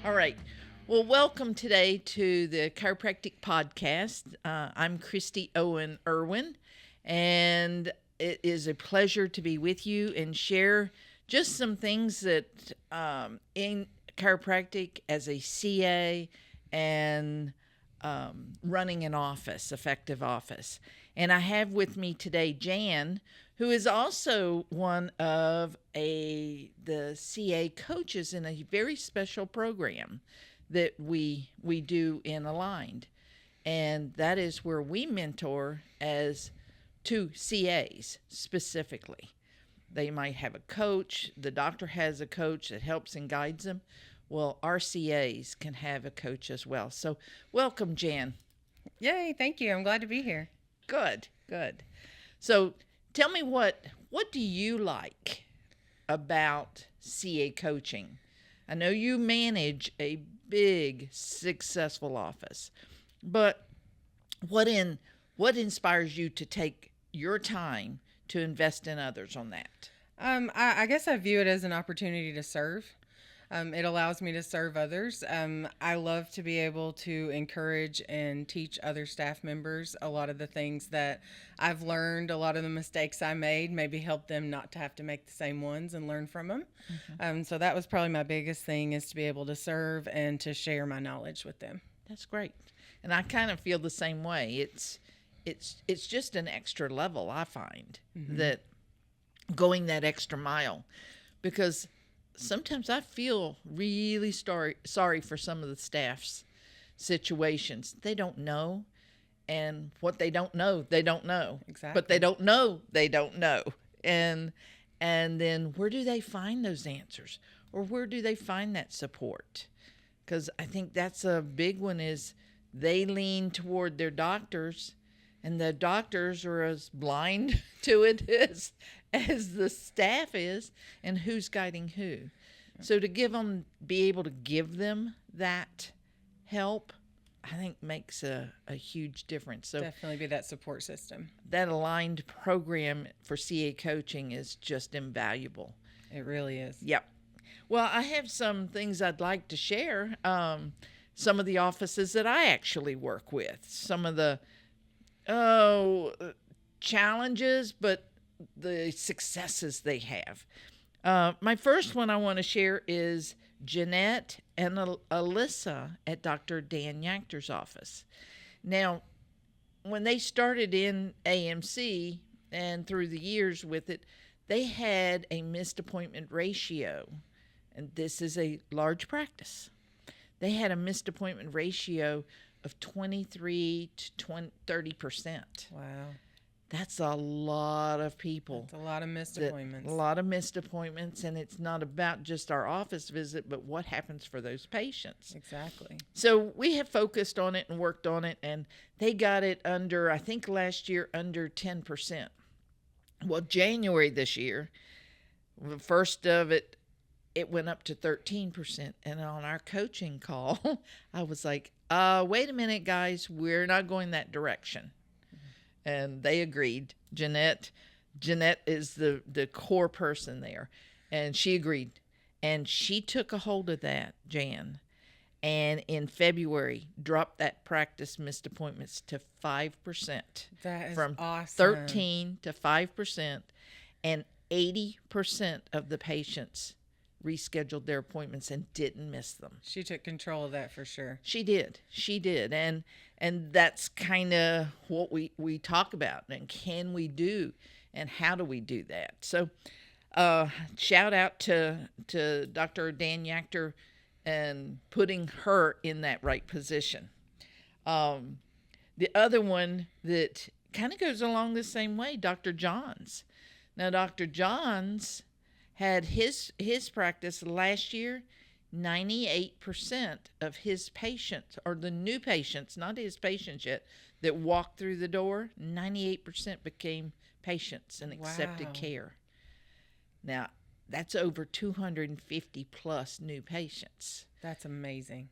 All right. Well, welcome today to the Chiropractic Podcast. I'm Christie Owen Irwin, and it is a pleasure to be with you and share just some things that in chiropractic as a CA and running an office, effective office. And I have with me today Jan, who is also one of the CA coaches in a very special program that we do in Aligned. And that is where we mentor as to CAs specifically. They might have a coach, the doctor has a coach that helps and guides them. Well, our CAs can have a coach as well. So welcome, Jan. Yay, thank you. I'm glad to be here. Good. So tell me what do you like about CA coaching? I know you manage a big, successful office, but what inspires you to take your time to invest in others on that? I guess I view it as an opportunity to serve. It allows me to serve others. I love to be able to encourage and teach other staff members a lot of the things that I've learned, a lot of the mistakes I made, maybe help them not to have to make the same ones and learn from them. Mm-hmm. So that was probably my biggest thing, is to be able to serve and to share my knowledge with them. That's great. And I kind of feel the same way. It's just an extra level, I find, that going that extra mile, because sometimes I feel really sorry for some of the staff's situations. They don't know, and what they don't know, they don't know. Exactly. But they don't know, they don't know. And then where do they find those answers? Or where do they find that support? Because I think that's a big one, is they lean toward their doctors, and the doctors are as blind to it as the staff is, and who's guiding who. So to be able to give them that help, I think makes a huge difference. So definitely be that support system. That Aligned program for CA coaching is just invaluable. It really is. Yep. Well, I have some things I'd like to share. Some of the offices that I actually work with, some of the challenges, but the successes they have. My first one I want to share is Jeanette and Alyssa at Dr. Dan Yachter's office. Now, when they started in AMC and through the years with it, they had a missed appointment ratio, and this is a large practice. They had a missed appointment ratio of 23 to 30%. Wow. That's a lot of people. That's a lot of missed appointments. A lot of missed appointments, and it's not about just our office visit, but what happens for those patients. Exactly. So we have focused on it and worked on it, and they got it under, I think last year, under 10%. Well, January this year, the first of it went up to 13%. And on our coaching call, I was like, wait a minute, guys, we're not going that direction. And they agreed. Jeanette is the core person there. And she agreed. And she took a hold of that, Jan. And in February, dropped that practice missed appointments to 5%. That is from awesome. 13 to 5%. And 80% of the patients rescheduled their appointments and didn't miss them. She took control of that for sure. She did. And that's kind of what we talk about, and can we do, and how do we do that? So shout out to Dr. Dan Yachter and putting her in that right position. The other one that kind of goes along the same way, Dr. Johns. Now, Dr. Johns had his practice last year. 98% of his patients, or the new patients, not his patients yet, that walked through the door, 98% became patients and accepted care. Now, that's over 250 plus new patients. That's amazing.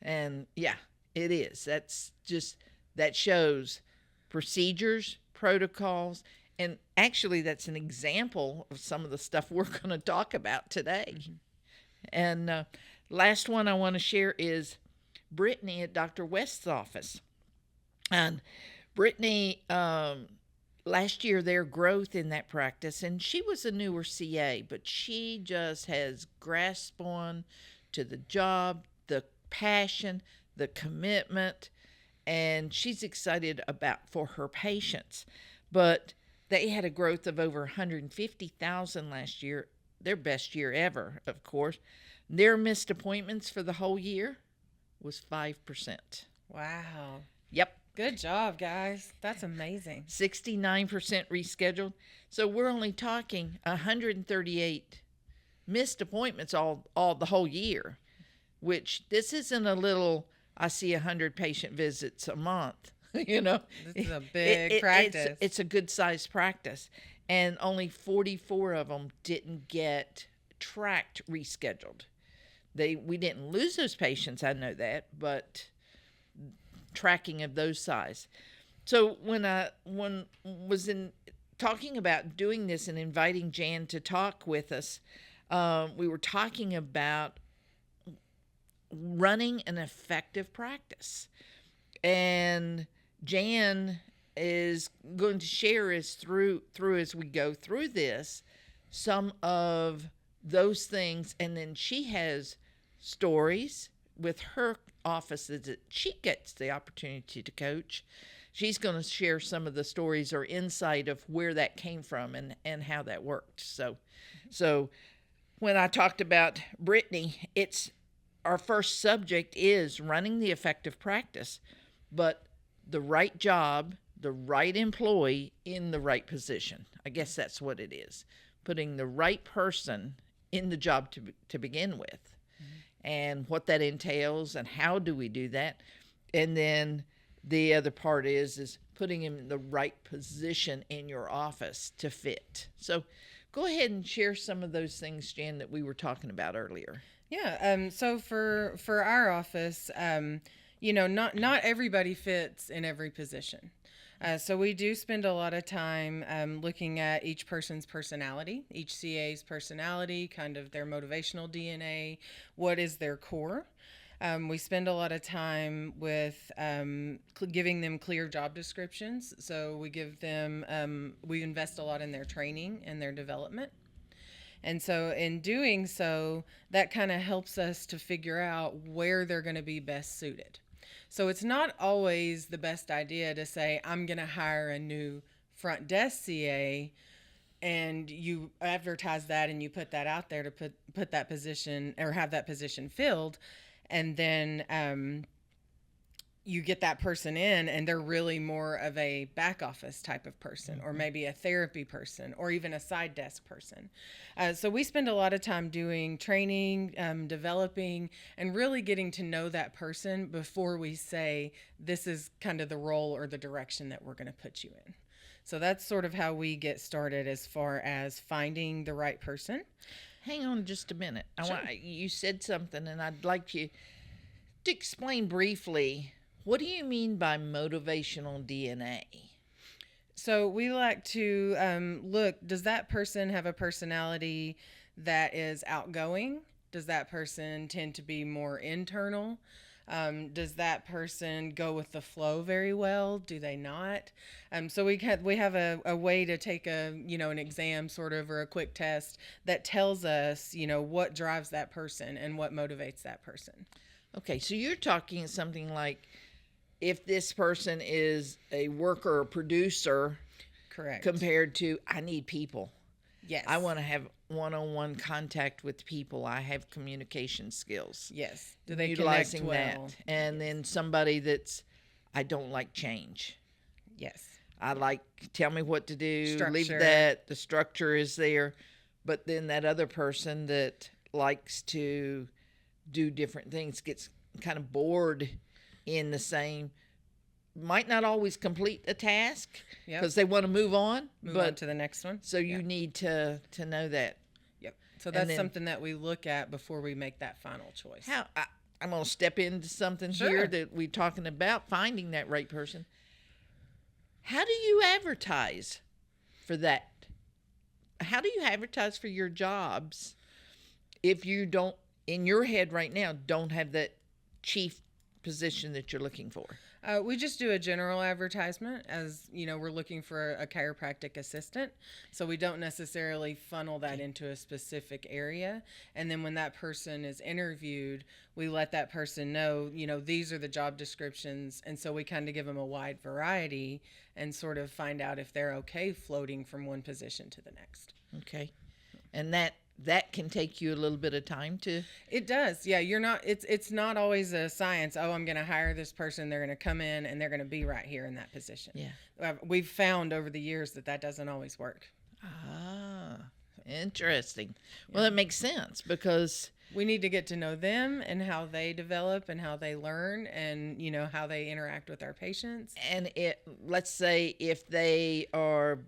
And yeah, it is. That shows procedures, protocols, and actually that's an example of some of the stuff we're going to talk about today. Mm-hmm. And last one I want to share is Brittany at Dr. West's office. And Brittany, last year, their growth in that practice, and she was a newer CA, but she just has grasped on to the job, the passion, the commitment, and she's excited for her patients. But they had a growth of over 150,000 last year, their best year ever, of course. Their missed appointments for the whole year was 5%. Wow. Yep. Good job, guys. That's amazing. 69% rescheduled. So we're only talking 138 missed appointments all the whole year, which this isn't a little, I see 100 patient visits a month, you know. This is a big practice. It's a good sized practice. And only 44 of them didn't get tracked rescheduled. We didn't lose those patients, I know that, but tracking of those size. So when was in talking about doing this and inviting Jan to talk with us, we were talking about running an effective practice. And Jan is going to share us through as we go through this, some of those things. And then she has stories with her offices that she gets the opportunity to coach. She's going to share some of the stories or insight of where that came from and how that worked. So when I talked about Brittany, it's our first subject is running the effective practice, but the right job, the right employee in the right position. I guess that's what it is. Putting the right person in the job to begin with. And what that entails and how do we do that. And then the other part is putting him in the right position in your office to fit. So go ahead and share some of those things, Jan, that we were talking about earlier. Yeah. So for our office, not everybody fits in every position. So we do spend a lot of time looking at each person's personality, each CA's personality, kind of their motivational DNA, what is their core. We spend a lot of time with giving them clear job descriptions. So we give them, we invest a lot in their training and their development. And so in doing so, that kind of helps us to figure out where they're going to be best suited. So it's not always the best idea to say, I'm going to hire a new front desk CA, and you advertise that and you put that out there to put that position or have that position filled. And then you get that person in and they're really more of a back office type of person, or maybe a therapy person, or even a side desk person. So we spend a lot of time doing training, developing, and really getting to know that person before we say, this is kind of the role or the direction that we're going to put you in. So that's sort of how we get started as far as finding the right person. Hang on just a minute. Sure. You said something, and I'd like you to explain briefly, what do you mean by motivational DNA? So we like to look, does that person have a personality that is outgoing? Does that person tend to be more internal? Does that person go with the flow very well? Do they not? So we have a way to take an exam sort of, or a quick test that tells us, what drives that person and what motivates that person. Okay, so you're talking something like, if this person is a worker or producer, correct, compared to I need people. Yes. I want to have one-on-one contact with people. I have communication skills. Yes. Do they utilizing connect well? That? And then somebody that's, I don't like change. Yes. I like, tell me what to do, Structure. Leave that, the structure is there. But then that other person that likes to do different things gets kind of bored in the same, might not always complete a task because they want to move on. Move on to the next one. So you need to know that. Yep. So that's something that we look at before we make that final choice. I'm going to step into something here that we're talking about, finding that right person. How do you advertise for that? How do you advertise for your jobs if you don't in your head right now don't have that chief position that you're looking for? We just do a general advertisement, as you know, we're looking for a chiropractic assistant. So we don't necessarily funnel that into a specific area. And then when that person is interviewed, we let that person know, you know, these are the job descriptions. And so we kind of give them a wide variety and sort of find out if they're okay floating from one position to the next. Okay. And that can take you a little bit of time to. It does. Yeah, it's not always a science. Oh, I'm going to hire this person, they're going to come in and they're going to be right here in that position. Yeah. We've found over the years that doesn't always work. Ah, interesting. Well, that makes sense because we need to get to know them and how they develop and how they learn and, you know, how they interact with our patients. And let's say if they are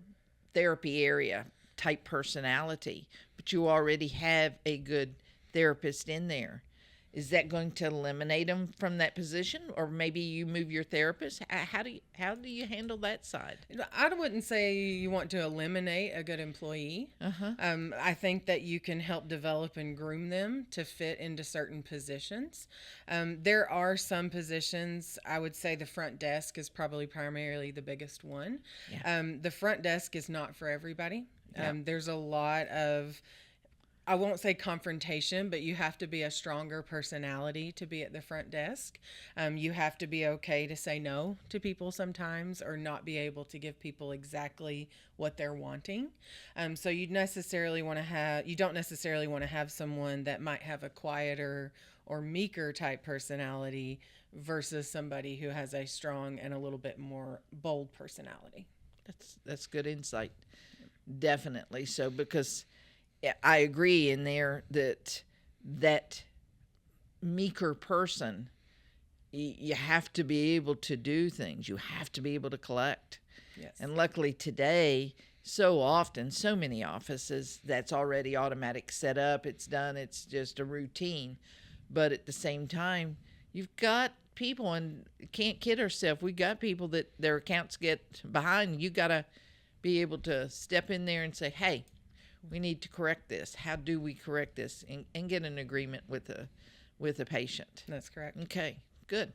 therapy area type personality, but you already have a good therapist in there, is that going to eliminate them from that position? Or maybe you move your therapist? How do you handle that side? I wouldn't say you want to eliminate a good employee. I think that you can help develop and groom them to fit into certain positions. There are some positions, I would say the front desk is probably primarily the biggest one. Yeah. The front desk is not for everybody. Yeah. There's a lot of, I won't say confrontation, but you have to be a stronger personality to be at the front desk. You have to be okay to say no to people sometimes, or not be able to give people exactly what they're wanting. So you don't necessarily want to have someone that might have a quieter or meeker type personality versus somebody who has a strong and a little bit more bold personality. That's good insight. Definitely so, because I agree in there that meeker person, you have to be able to do things. You have to be able to collect. Yes. And luckily today, so often, so many offices, that's already automatic set up. It's done. It's just a routine. But at the same time, you've got people, and can't kid ourselves, we got people that their accounts get behind. You got to be able to step in there and say, hey, we need to correct this. How do we correct this? And get an agreement with the patient. That's correct. Okay, good.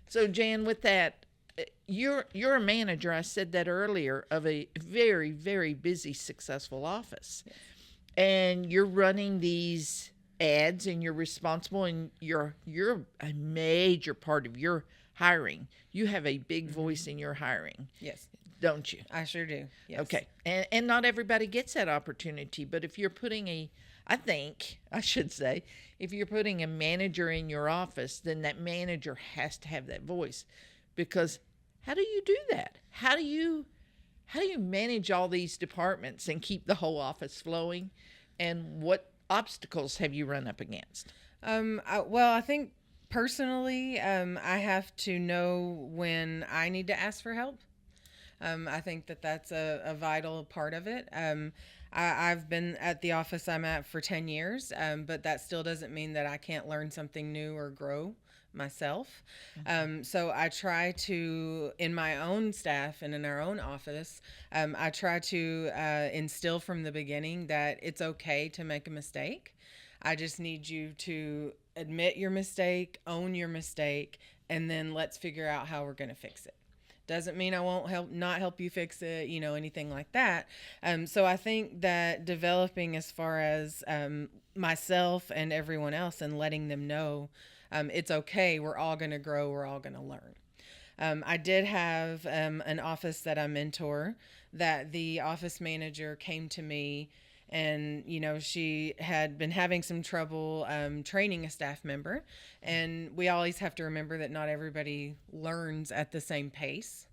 So Jan, with that, you're a manager, I said that earlier, of a very, very busy, successful office. Yes. And you're running these ads, and you're responsible, and you're a major part of your hiring. You have a big voice in your hiring. Yes. Don't you? I sure do. Yes. Okay. And not everybody gets that opportunity, but if you're putting if you're putting a manager in your office, then that manager has to have that voice. Because how do you do that? How do you manage all these departments and keep the whole office flowing? And what obstacles have you run up against? I think personally, I have to know when I need to ask for help. I think that's a vital part of it. I've been at the office I'm at for 10 years, but that still doesn't mean that I can't learn something new or grow myself. So I try to, in my own staff and in our own office, I try to instill from the beginning that it's okay to make a mistake. I just need you to admit your mistake, own your mistake, and then let's figure out how we're going to fix it. Doesn't mean I won't not help you fix it, anything like that. So I think that developing as far as myself and everyone else, and letting them know it's okay. We're all going to grow. We're all going to learn. I did have an office that I mentor, that the office manager came to me, and she had been having some trouble training a staff member, and we always have to remember that not everybody learns at the same pace.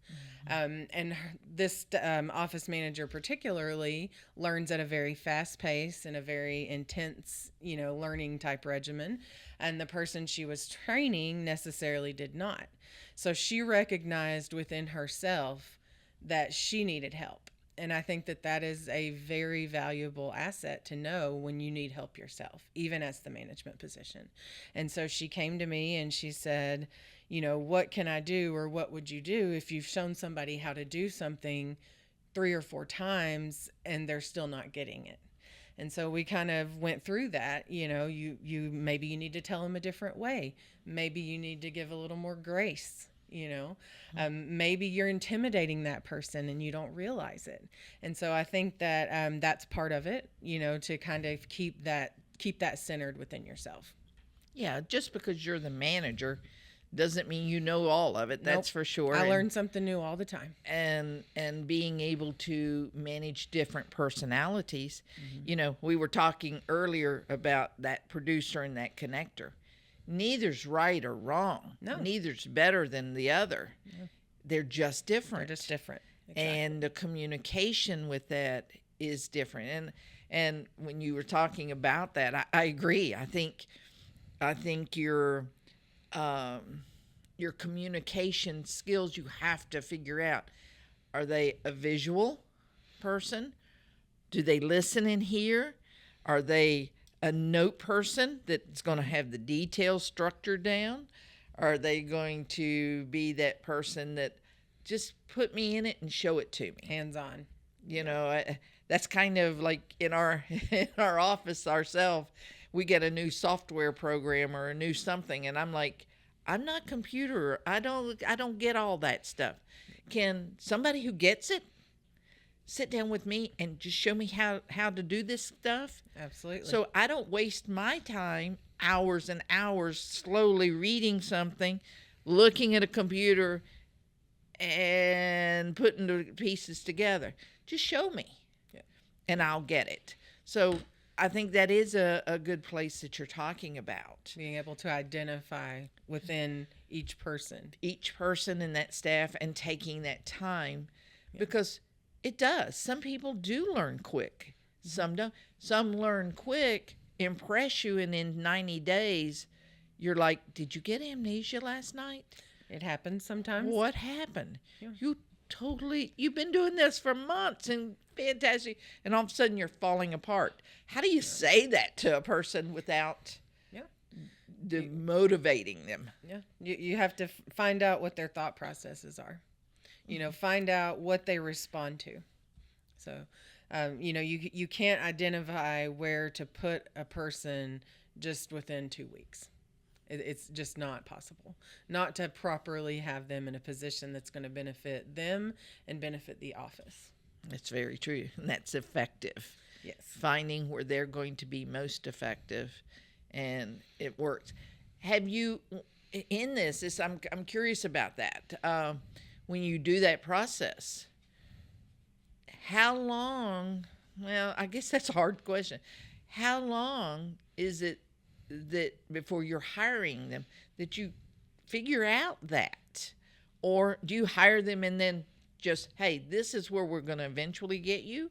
And this office manager particularly learns at a very fast pace and a very intense learning type regimen, and the person she was training necessarily did not. So she recognized within herself that she needed help. And I think that is a very valuable asset to know when you need help yourself, even as the management position. And so she came to me and she said, what can I do, or what would you do if you've shown somebody how to do something 3 or 4 times and they're still not getting it? And so we kind of went through that. You maybe you need to tell them a different way. Maybe you need to give a little more grace. Maybe you're intimidating that person and you don't realize it. And so I think that that's part of it, to kind of keep that centered within yourself. Yeah, just because you're the manager doesn't mean you know all of it. That's for sure. I learn something new all the time. And being able to manage different personalities. We were talking earlier about that producer and that connector. Neither's right or wrong. No. Neither's better than the other. No. They're just different. They're just different. Exactly. And the communication with that is different. And when you were talking about that, I agree. I think your communication skills, you have to figure out, are they a visual person? Do they listen and hear? Are they a note person that's going to have the details structured down? Are they going to be that person that just put me in it and show it to me? Hands-on. That's kind of like in our office ourselves. We get a new software program or a new something, and I'm like, I'm not computer. I don't get all that stuff. Can somebody who gets it sit down with me and just show me how to do this stuff? Absolutely. So I don't waste my time, hours and hours, slowly reading something, looking at a computer, and putting the pieces together. Just show me, and I'll get it. So I think that is a good place that you're talking about. Being able to identify within each person in that staff, and taking that time, because it does. Some people do learn quick. Some don't. Some learn quick, impress you, and in 90 days, you're like, did you get amnesia last night? It happens sometimes. What happened? Yeah. You've been doing this for months and fantastic, and all of a sudden you're falling apart. How do you say that to a person without motivating them? Yeah, you have to find out what their thought processes are. Find out what they respond to. So, you can't identify where to put a person just within 2 weeks. It's just not possible. Not to properly have them in a position that's going to benefit them and benefit the office. That's very true. And that's effective. Yes. Finding where they're going to be most effective, and it works. Have you, in this I'm curious about that. When you do that process, how long, well, I guess that's a hard question. How long is it that before you're hiring them that you figure out that? Or do you hire them and then just, hey, this is where we're going to eventually get you?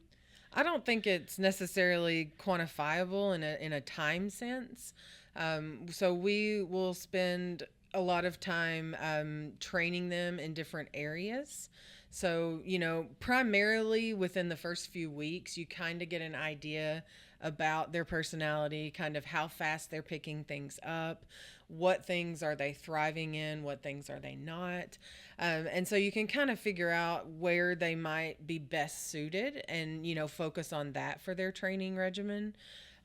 I don't think it's necessarily quantifiable in a time sense. So we will spend a lot of time training them in different areas. So, primarily within the first few weeks, you kind of get an idea about their personality, kind of how fast they're picking things up, what things are they thriving in, what things are they not. And so you can kind of figure out where they might be best suited and, focus on that for their training regimen.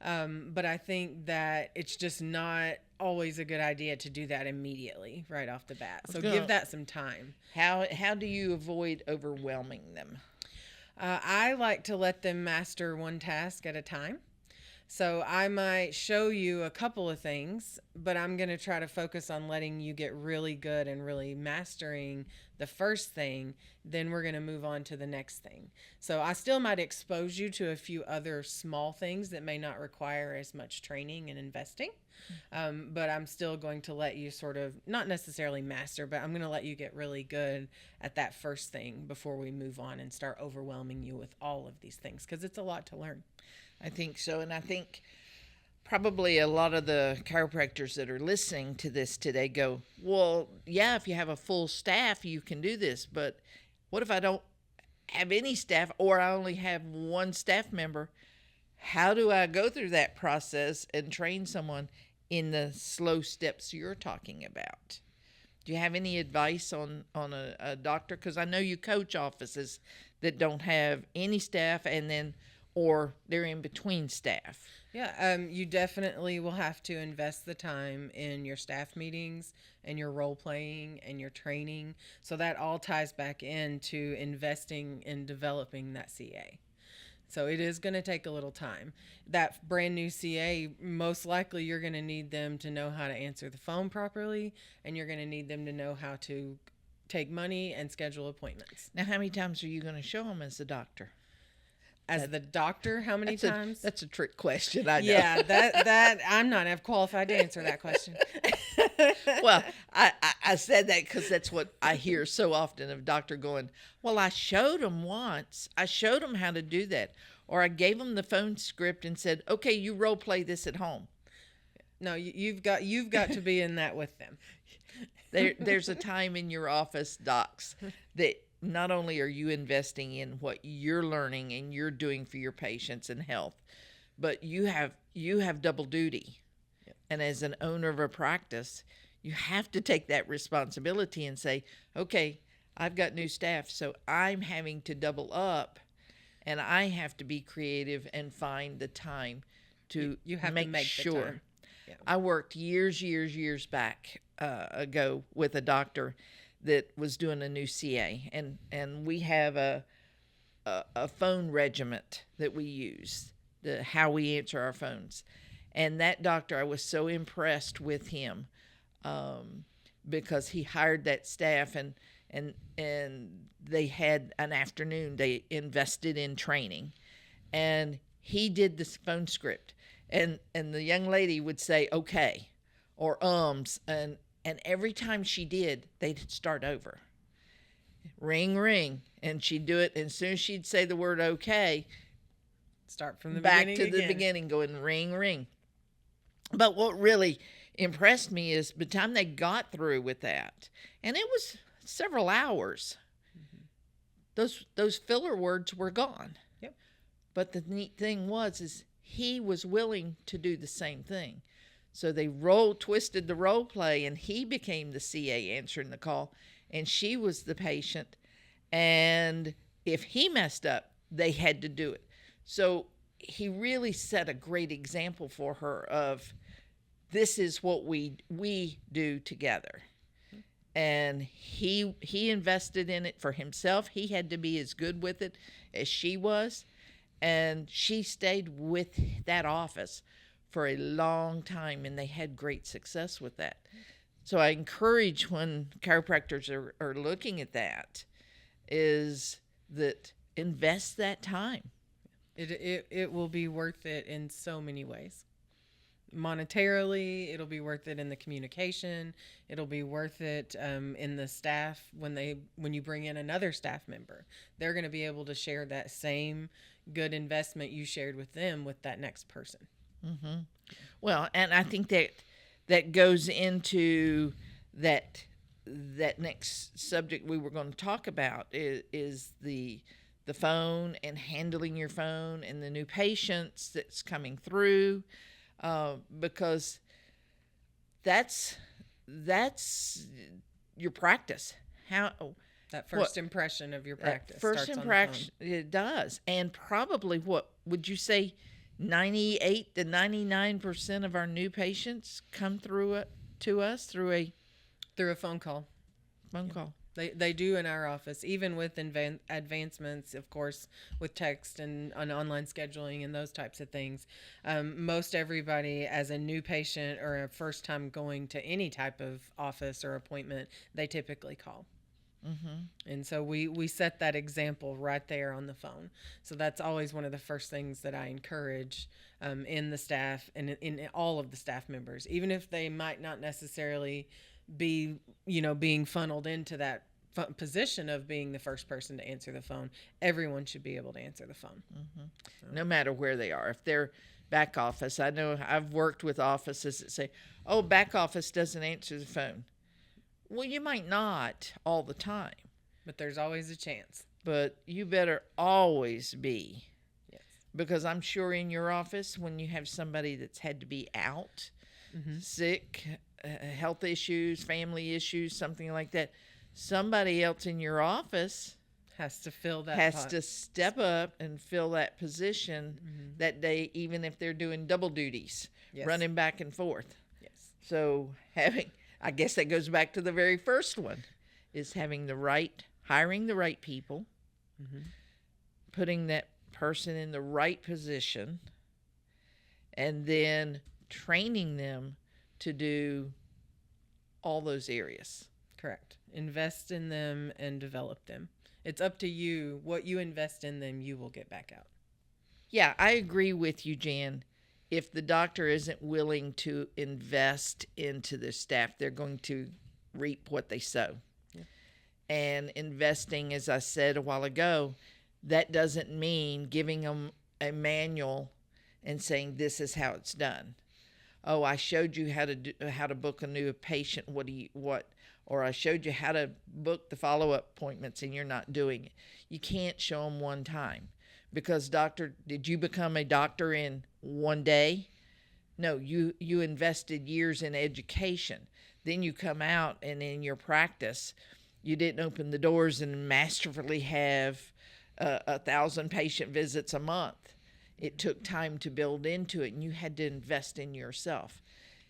But I think that it's just not always a good idea to do that immediately right off the bat. So give that some time. How do you avoid overwhelming them? I like to let them master one task at a time. So I might show you a couple of things, but I'm going to try to focus on letting you get really good and really mastering the first thing. Then we're going to move on to the next thing. So I still might expose you to a few other small things that may not require as much training and investing. But I'm still going to let you sort of, not necessarily master, but I'm going to let you get really good at that first thing before we move on and start overwhelming you with all of these things, because it's a lot to learn. I think so. And I think probably a lot of the chiropractors that are listening to this today go, well, yeah, if you have a full staff, you can do this. But what if I don't have any staff, or I only have one staff member? How do I go through that process and train someone in the slow steps you're talking about? Do you have any advice on a doctor? Because I know you coach offices that don't have any staff, and then or they're in between staff. Yeah, you definitely will have to invest the time in your staff meetings and your role playing and your training. So that all ties back into investing in developing that CA. So it is going to take a little time. That brand new CA, most likely you're going to need them to know how to answer the phone properly, and you're going to need them to know how to take money and schedule appointments. Now, how many times are you going to show them as a doctor? As the doctor, how many times? That's a trick question, I know. Yeah, that I'm not qualified to answer that question. Well, I said that because that's what I hear so often of doctor going, well, I showed them once. I showed them how to do that. Or I gave them the phone script and said, okay, you role play this at home. No, you've got to be in that with them. There's a time in your office, docs, that not only are you investing in what you're learning and you're doing for your patients and health, but you have double duty. Yep. And as an owner of a practice, you have to take that responsibility and say, okay, I've got new staff, so I'm having to double up, and I have to be creative and find the time to you have make to make sure. the time. Yeah. I worked years back ago with a doctor that was doing a new CA, and we have a phone regiment that we use, how we answer our phones. And that doctor, I was so impressed with him because he hired that staff, and they had an afternoon they invested in training, and he did this phone script, and the young lady would say okay or and every time she did, they'd start over. Ring, ring. And she'd do it. And as soon as she'd say the word okay, start from the back beginning to the beginning, going ring, ring. But what really impressed me is by the time they got through with that, and it was several hours, those filler words were gone. Yep. But the neat thing is he was willing to do the same thing. So they twisted the role play, and he became the CA answering the call, and she was the patient. And if he messed up, they had to do it. So he really set a great example for her of this is what we do together. And he invested in it for himself. He had to be as good with it as she was, and she stayed with that office for a long time, and they had great success with that. So I encourage when chiropractors are looking at that is that invest that time. It will be worth it in so many ways. Monetarily, it'll be worth it in the communication. It'll be worth it in the staff when you bring in another staff member. They're going to be able to share that same good investment you shared with them with that next person. Mm-hmm. Well, and I think that goes into that next subject we were going to talk about is the phone and handling your phone and the new patients that's coming through, because that's your practice. That first impression of your practice. First impression, it does. And probably, what would you say, 98 to 99% of our new patients come through to us through a phone call. Phone call. They do in our office, even with advancements, of course, with text and online scheduling and those types of things. Most everybody, as a new patient or a first time going to any type of office or appointment, they typically call. Mm-hmm. And so we set that example right there on the phone. So that's always one of the first things that I encourage in the staff and in all of the staff members, even if they might not necessarily be, being funneled into that position of being the first person to answer the phone. Everyone should be able to answer the phone. Mm-hmm. So. No matter where they are. If they're back office, I know I've worked with offices that say, oh, back office doesn't answer the phone. Well, you might not all the time. But there's always a chance. But you better always be. Yes. Because I'm sure in your office, when you have somebody that's had to be out, mm-hmm. sick, health issues, family issues, something like that, somebody else in your office has to fill that has pot. to step up and fill that position that day, even if they're doing double duties, running back and forth. Yes. So I guess that goes back to the very first one, is hiring the right people, putting that person in the right position, and then training them to do all those areas. Correct. Invest in them and develop them. It's up to you. What you invest in them, you will get back out. Yeah, I agree with you, Jan. If the doctor isn't willing to invest into the staff, they're going to reap what they sow. Yeah. And investing, as I said a while ago, that doesn't mean giving them a manual and saying this is how it's done. Oh, I showed you how to book a new patient. Or I showed you how to book the follow-up appointments, and you're not doing it. You can't show them one time, because did you become a doctor in one day? No, you invested years in education. Then you come out, and in your practice, you didn't open the doors and masterfully have 1,000 patient visits a month. It took time to build into it, and you had to invest in yourself.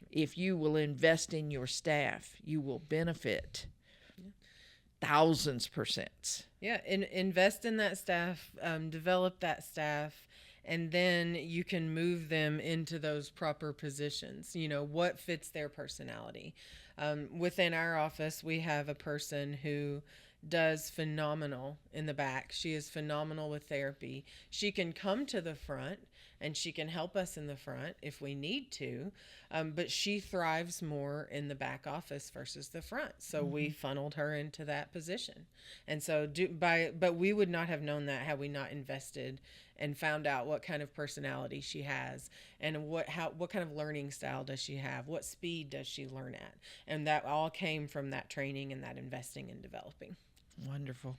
If you will invest in your staff, you will benefit thousands %. Yeah, invest in that staff, develop that staff, and then you can move them into those proper positions. What fits their personality. Within our office, we have a person who does phenomenal in the back. She is phenomenal with therapy. She can come to the front and she can help us in the front if we need to, but she thrives more in the back office versus the front. So we funneled her into that position. And so but we would not have known that had we not invested and found out what kind of personality she has, and what kind of learning style does she have, what speed does she learn at. And that all came from that training and that investing and developing. Wonderful.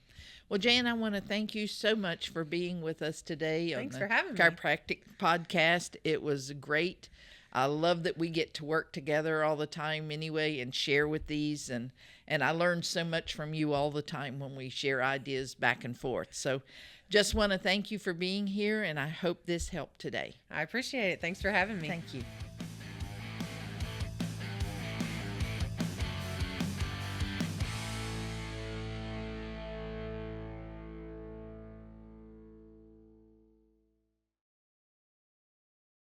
Well, Jan, I want to thank you so much for being with us today. Thanks on for having me. Chiropractic Podcast. It was great. I love that we get to work together all the time anyway and share with these. And I learn so much from you all the time when we share ideas back and forth. So just want to thank you for being here, and I hope this helped today. I appreciate it. Thanks for having me. Thank you.